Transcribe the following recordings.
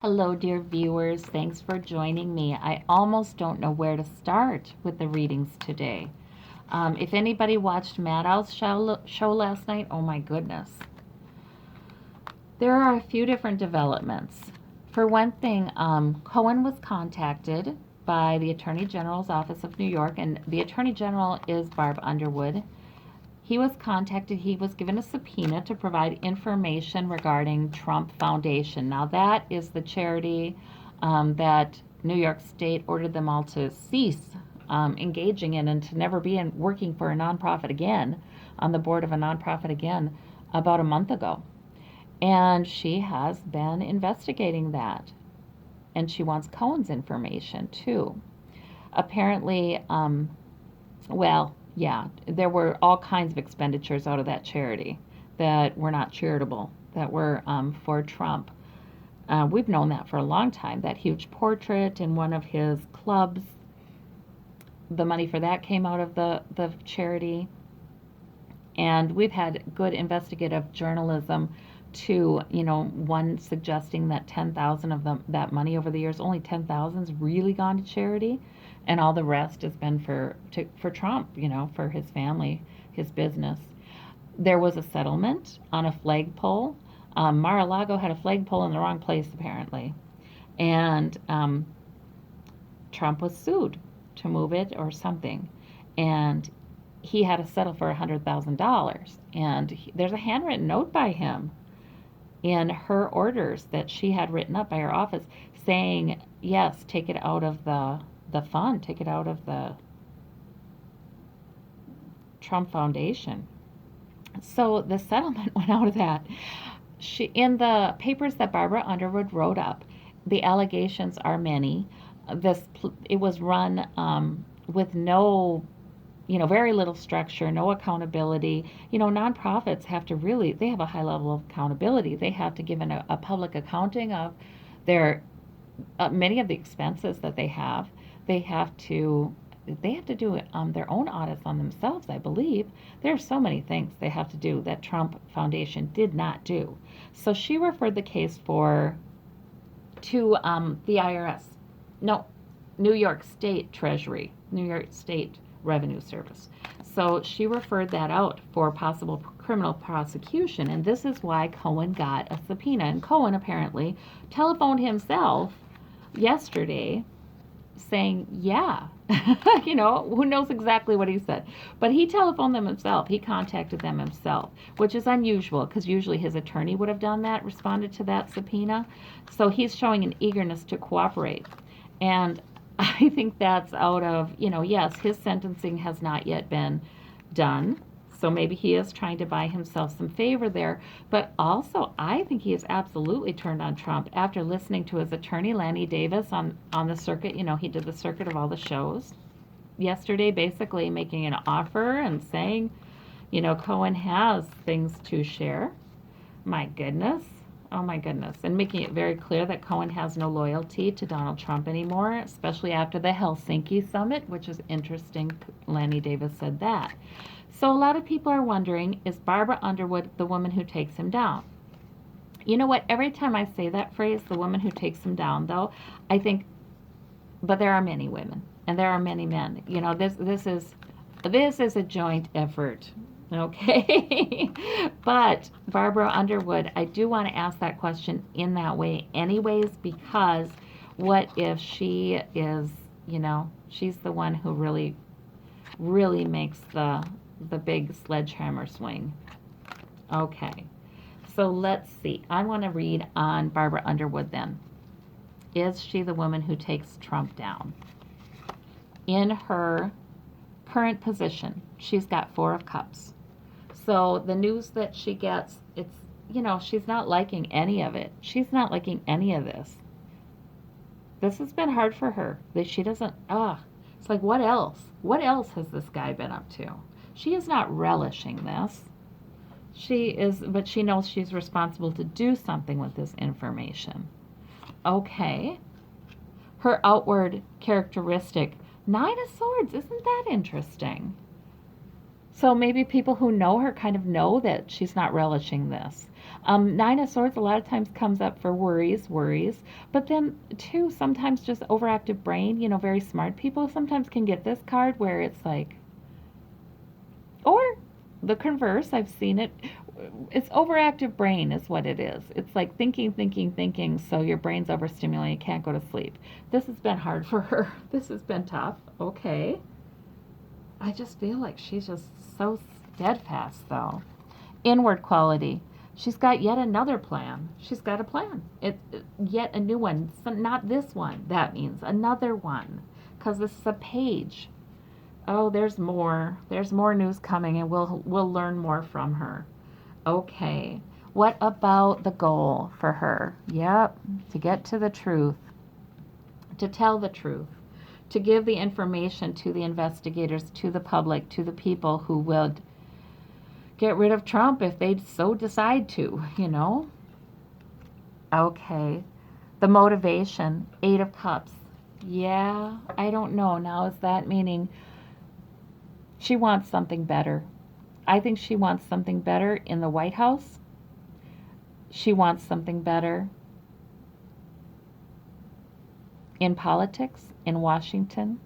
Hello, dear viewers. Thanks for joining me. I almost don't know where to start with the readings today. If anybody watched Maddow's show last night, oh my goodness. There are a few different developments. For one thing, Cohen was contacted by the Attorney General's Office of New York, and the Attorney General is Barb Underwood. He was contacted, he was given a subpoena to provide information regarding Trump Foundation. Now, that is the charity that New York State ordered them all to cease engaging in and to never be working for a nonprofit again, on the board of a nonprofit again, about a month ago. And she has been investigating that. And she wants Cohen's information too. Apparently, there were all kinds of expenditures out of that charity that were not charitable, that were for Trump. We've known that for a long time. That huge portrait in one of his clubs, the money for that came out of the charity. And we've had good investigative journalism too, one suggesting that 10,000 of that money over the years, only 10,000's really gone to charity, and all the rest has been for Trump, for his family, his business. There was a settlement on a flagpole. Mar-a-Lago had a flagpole in the wrong place apparently, and Trump was sued to move it or something, and he had to settle for $100,000. And there's a handwritten note by him in her orders that she had written up by her office saying, yes, take it out of the fund, take it out of the Trump Foundation. So the settlement went out of that. In the papers that Barbara Underwood wrote up, the allegations are many. It was run with no, very little structure, no accountability. Nonprofits have to they have a high level of accountability. They have to give a public accounting of their many of the expenses that they have. They have to do their own audits on themselves, I believe. There are so many things they have to do that Trump Foundation did not do. So she referred the case to the IRS. No, New York State Treasury, New York State Revenue Service. So she referred that out for possible criminal prosecution, and this is why Cohen got a subpoena. And Cohen apparently telephoned himself yesterday saying, yeah, who knows exactly what he said. But he telephoned them himself. He contacted them himself, which is unusual because usually his attorney would have done that, responded to that subpoena. So he's showing an eagerness to cooperate. And I think that's out of, yes, his sentencing has not yet been done. So maybe he is trying to buy himself some favor there. But also, I think he has absolutely turned on Trump after listening to his attorney, Lanny Davis, on the circuit. He did the circuit of all the shows yesterday, basically making an offer and saying, Cohen has things to share. My goodness. Oh my goodness. And making it very clear that Cohen has no loyalty to Donald Trump anymore, especially after the Helsinki summit, which is interesting. Lanny Davis said that. So a lot of people are wondering, is Barbara Underwood the woman who takes him down? You know what? Every time I say that phrase, the woman who takes him down, though, I think, but there are many women and there are many men. This is a joint effort. Okay. But Barbara Underwood, I do want to ask that question in that way anyways, because what if she is, she's the one who really, really makes the big sledgehammer swing. Okay. So let's see. I want to read on Barbara Underwood then. Is she the woman who takes Trump down? In her current position, she's got 4 of Cups. So the news that she gets, it's, she's not liking any of it. She's not liking any of this. This has been hard for her. That she doesn't, it's like, what else? What else has this guy been up to? She is not relishing this. But she knows she's responsible to do something with this information. Okay. Her outward characteristic, 9 of Swords, isn't that interesting? So maybe people who know her kind of know that she's not relishing this. Nine of Swords a lot of times comes up for worries, but then too sometimes just overactive brain. Very smart people sometimes can get this card where it's like, or the converse. I've seen it. It's overactive brain is what it is. It's like thinking, so your brain's overstimulated, can't go to sleep. This has been hard for her. This has been tough. Okay. I just feel like she's just so steadfast, though. Inward quality. She's got yet another plan. She's got a plan. Yet a new one. So not this one. That means another one, because this is a page. Oh, there's more. There's more news coming, and we'll learn more from her. Okay. What about the goal for her? Yep. To get to the truth. To tell the truth. To give the information to the investigators, to the public, to the people who would get rid of Trump if they so decide to. Okay. The motivation, 8 of Cups. Yeah, I don't know. Now, is that meaning she wants something better? I think she wants something better in the White House. She wants something better in politics, in Washington.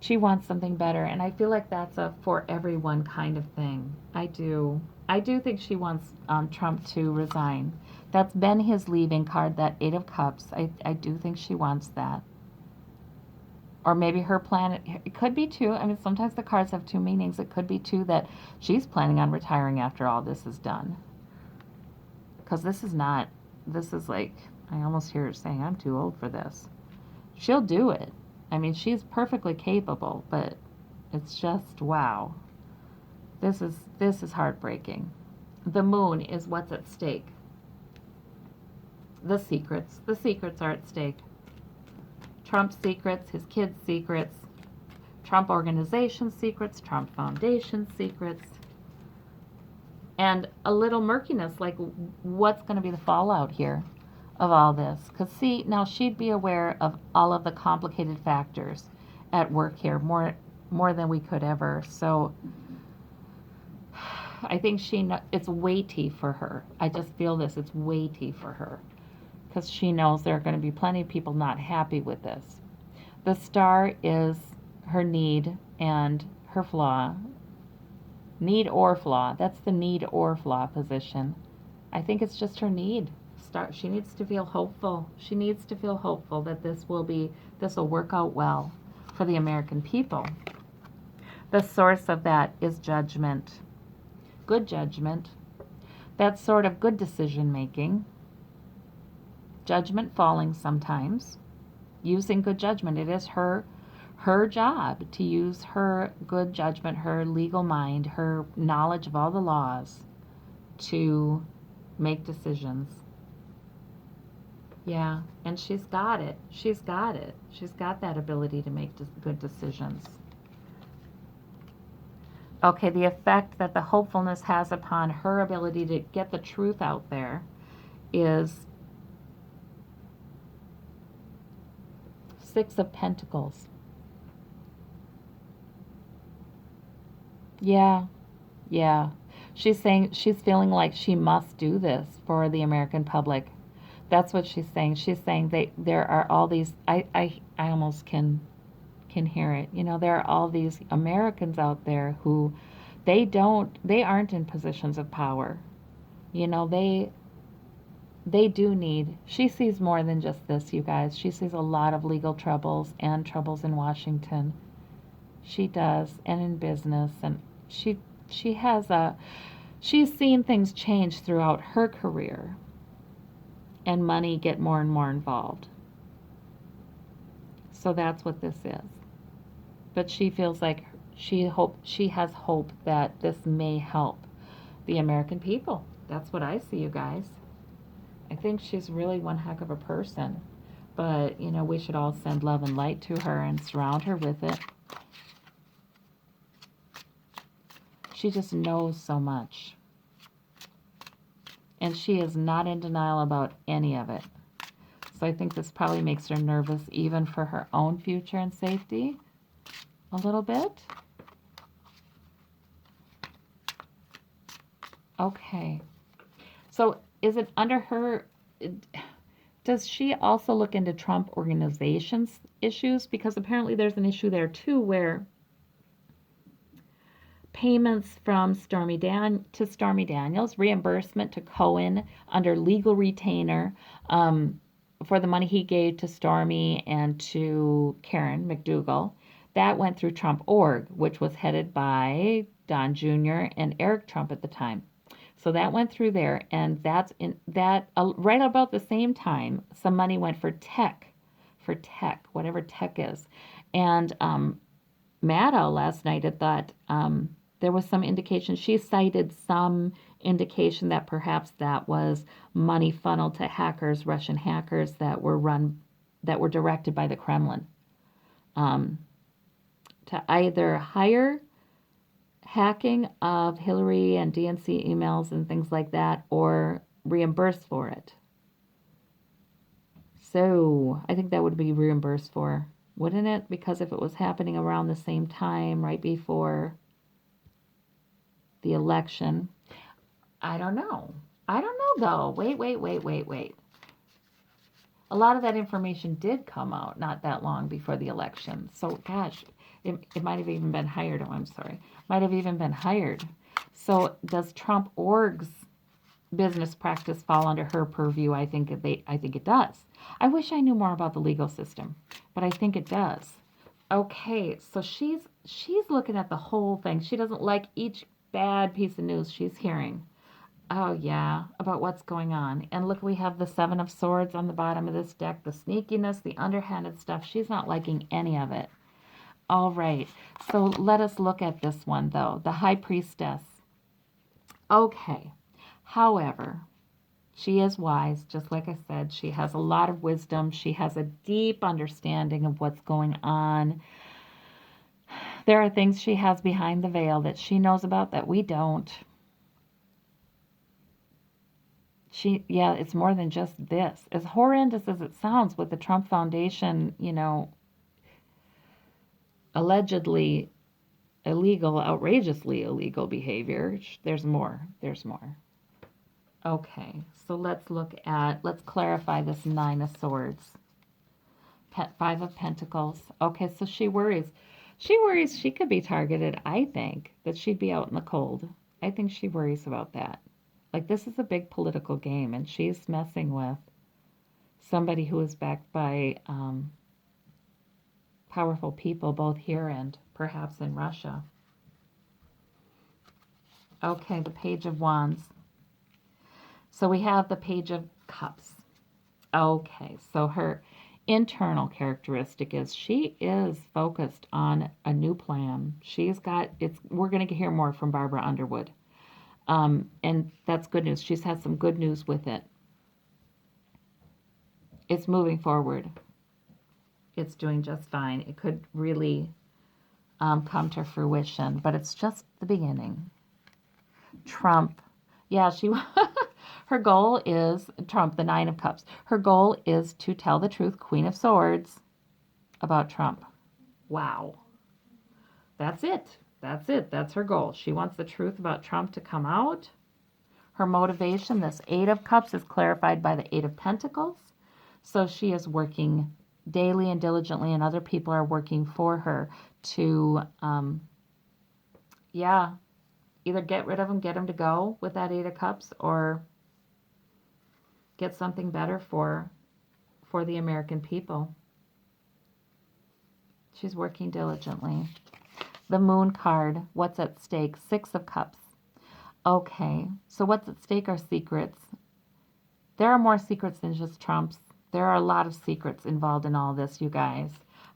She wants something better, and I feel like that's a for everyone kind of thing. I do. I do think she wants Trump to resign. That's been his leaving card, that 8 of Cups. I do think she wants that. Or maybe her plan, it could be too, I mean, sometimes the cards have two meanings. It could be too that she's planning on retiring after all this is done. Because this is like, I almost hear her saying, I'm too old for this. She'll do it. I mean, she's perfectly capable, but it's just, wow. This is heartbreaking. The moon is what's at stake. The secrets are at stake. Trump's secrets, his kids' secrets, Trump Organization secrets, Trump Foundation secrets, and a little murkiness, like what's going to be the fallout here of all this. Because see, now she'd be aware of all of the complicated factors at work here, more than we could ever. So I think it's weighty for her. I just feel this, it's weighty for her. Because she knows there are going to be plenty of people not happy with this. The star is her need and her flaw. Need or flaw. That's the need or flaw position. I think it's just her need. She needs to feel hopeful. She needs to feel hopeful that this will work out well for the American people. The source of that is judgment. Good judgment. That's sort of good decision making. Judgment falling sometimes. Using good judgment. It is her job to use her good judgment, her legal mind, her knowledge of all the laws to make decisions. Yeah, and she's got it. She's got it. She's got that ability to make good decisions. Okay, the effect that the hopefulness has upon her ability to get the truth out there is 6 of Pentacles. Yeah. She's feeling like she must do this for the American public. That's what she's saying. She's saying there are all these, I almost can hear it. There are all these Americans out there who they aren't in positions of power. They do need, she sees more than just this, you guys. She sees a lot of legal troubles and troubles in Washington. She does, and in business, and she's seen things change throughout her career and money get more and more involved. So that's what this is. But she feels like she has hope that this may help the American people. That's what I see, you guys. I think she's really one heck of a person. But, we should all send love and light to her and surround her with it. She just knows so much. And she is not in denial about any of it. So I think this probably makes her nervous even for her own future and safety. A little bit. Okay. So is it under her? Does she also look into Trump organizations issues? Because apparently there's an issue there too where payments from Stormy Daniels, reimbursement to Cohen under legal retainer um, for the money he gave to Stormy and to Karen McDougal. That went through Trump Org, which was headed by Don Jr. and Eric Trump at the time. So that went through there, and that's in that right about the same time. Some money went for tech, whatever tech is, and Maddow last night had thought there was some indication. She cited some indication that perhaps that was money funneled to hackers, Russian hackers that were directed by the Kremlin um, to either hire hacking of Hillary and DNC emails and things like that, or reimburse for it. So I think that would be reimbursed for, wouldn't it? Because if it was happening around the same time, right before the election, I don't know. I don't know though. Wait. A lot of that information did come out not that long before the election. So, gosh, it might have even been hired. Oh, I'm sorry. Might have even been hired. So, does Trump Org's business practice fall under her purview? I think it does. I wish I knew more about the legal system, but I think it does. Okay, so she's looking at the whole thing. She doesn't like each bad piece of news she's hearing. Oh yeah, about what's going on. And look, we have the Seven of Swords on the bottom of this deck, the sneakiness, the underhanded stuff. She's not liking any of it. All right, so let us look at this one though, the High Priestess. Okay, however, she is wise, just like I said. She has a lot of wisdom. She has a deep understanding of what's going on. There are things she has behind the veil that she knows about that we don't. Yeah, it's more than just this. As horrendous as it sounds with the Trump Foundation, allegedly illegal, outrageously illegal behavior, there's more. There's more. Okay, so let's clarify this Nine of Swords. Five of Pentacles. Okay, so she worries. She worries she could be targeted, I think, that she'd be out in the cold. I think she worries about that. Like, this is a big political game, and she's messing with somebody who is backed by powerful people, both here and perhaps in Russia. Okay, the Page of Wands. So we have the Page of Cups. Okay, so her internal characteristic is she is focused on a new plan. She's got it's. We're going to hear more from Barbara Underwood, and that's good news. She's had some good news with it. It's moving forward. It's doing just fine. It could really come to fruition, but it's just the beginning. Trump, yeah, she. Her goal is Trump, the Nine of Cups. Her goal is to tell the truth, Queen of Swords, about Trump. Wow. That's it. That's it. That's her goal. She wants the truth about Trump to come out. Her motivation, this Eight of Cups, is clarified by the Eight of Pentacles. So she is working daily and diligently, and other people are working for her to, yeah, either get rid of him, get him to go with that Eight of Cups, or get something better for the American people. She's working diligently. The Moon card, what's at stake? Six of Cups. Okay, so what's at stake are secrets. There are more secrets than just Trump's. There are a lot of secrets involved in all this, you guys.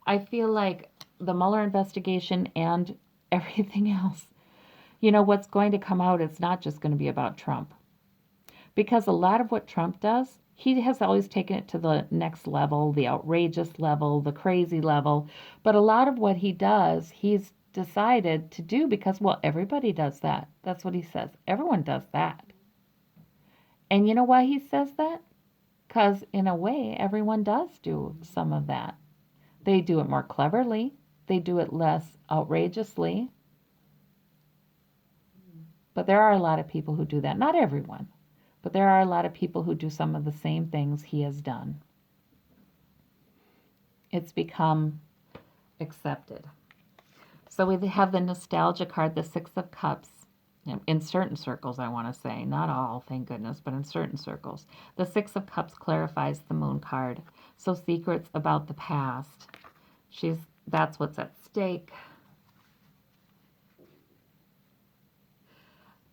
I feel like the Mueller investigation and everything else, what's going to come out, it's not just going to be about Trump. Because a lot of what Trump does, he has always taken it to the next level, the outrageous level, the crazy level. But a lot of what he does, he's decided to do because, well, everybody does that. That's what he says. Everyone does that. And you know why he says that? Because in a way, everyone does do some of that. They do it more cleverly. They do it less outrageously. But there are a lot of people who do that. Not everyone, but there are a lot of people who do some of the same things he has done. It's become accepted. So we have the nostalgia card, the Six of Cups. In certain circles, I want to say, not all, thank goodness, but in certain circles. The Six of Cups clarifies the Moon card. So secrets about the past. That's what's at stake.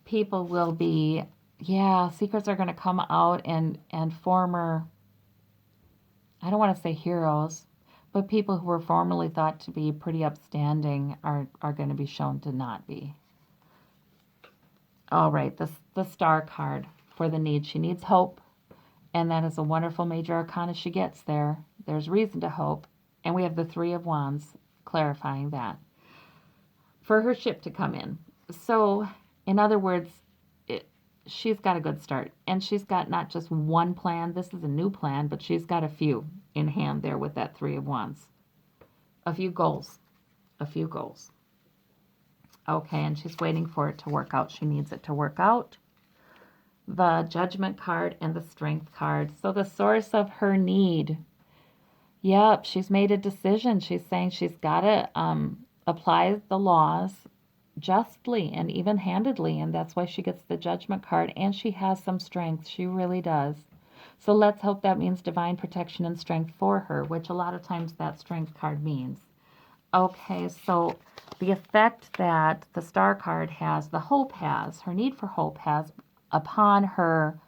People will be, yeah, secrets are going to come out, and former, I don't want to say heroes, but people who were formerly thought to be pretty upstanding are going to be shown to not be. All right, the Star card for the need. She needs hope, and that is a wonderful major arcana she gets there. There's reason to hope. And we have the Three of Wands clarifying that. For her ship to come in. So, in other words, she's got a good start. And she's got not just one plan. This is a new plan, but she's got a few in hand there with that Three of Wands. A few goals. A few goals. Okay, and she's waiting for it to work out. She needs it to work out. The Judgment card and the Strength card. So the source of her need. Yep, she's made a decision. She's saying she's got to apply the laws justly and even-handedly, and that's why she gets the Judgment card, and she has some strength. She really does. So let's hope that means divine protection and strength for her, which a lot of times that Strength card means. Okay, so the effect that the Star card has, the hope has, her need for hope has upon her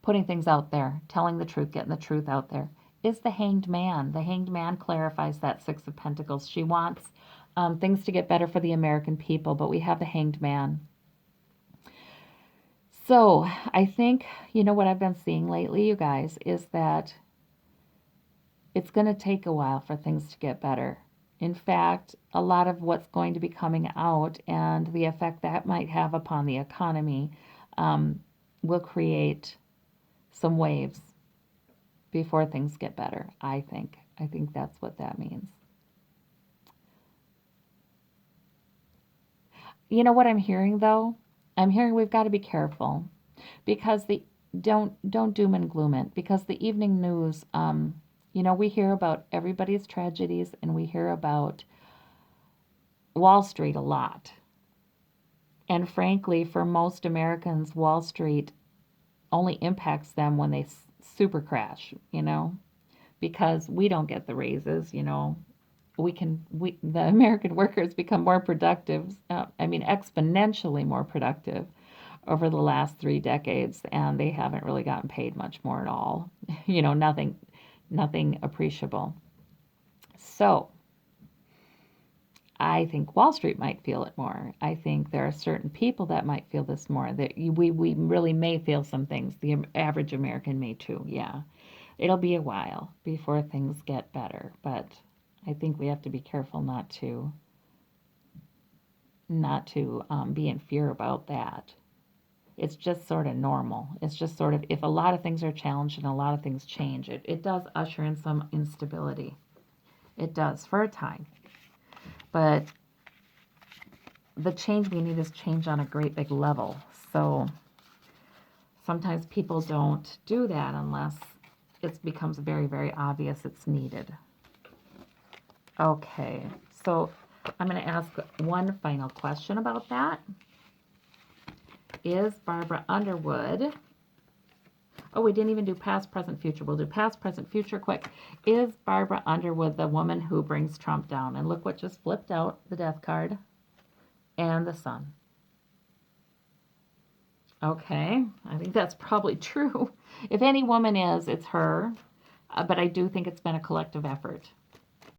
putting things out there, telling the truth, getting the truth out there, is the Hanged Man. The Hanged Man clarifies that Six of Pentacles. She wants things to get better for the American people, but we have the Hanged Man. So I think, what I've been seeing lately, you guys, is that it's going to take a while for things to get better. In fact, a lot of what's going to be coming out and the effect that might have upon the economy will create some waves before things get better, I think. I think that's what that means. You know what I'm hearing, though? I'm hearing we've got to be careful because don't doom and gloom it, because the evening news, we hear about everybody's tragedies and we hear about Wall Street a lot. And frankly, for most Americans, Wall Street only impacts them when they super crash, because we don't get the raises, the American workers become more productive, exponentially more productive over the last 3 decades, and they haven't really gotten paid much more at all. Nothing appreciable. So I think Wall Street might feel it more. I think there are certain people that might feel this more, that we really may feel some things. The average American may too, yeah. It'll be a while before things get better, but I think we have to be careful not to be in fear about that. It's just sort of normal. It's just sort of, if a lot of things are challenged and a lot of things change, it does usher in some instability. It does, for a time. But the change we need is change on a great big level. So sometimes people don't do that unless it becomes very, very obvious it's needed. Okay, so I'm going to ask one final question about that. Is Barbara Underwood... Oh, we didn't even do past, present, future. We'll do past, present, future quick. Is Barbara Underwood the woman who brings Trump down? And look what just flipped out, the Death card and the Sun. Okay, I think that's probably true. If any woman is, it's her. But I do think it's been a collective effort.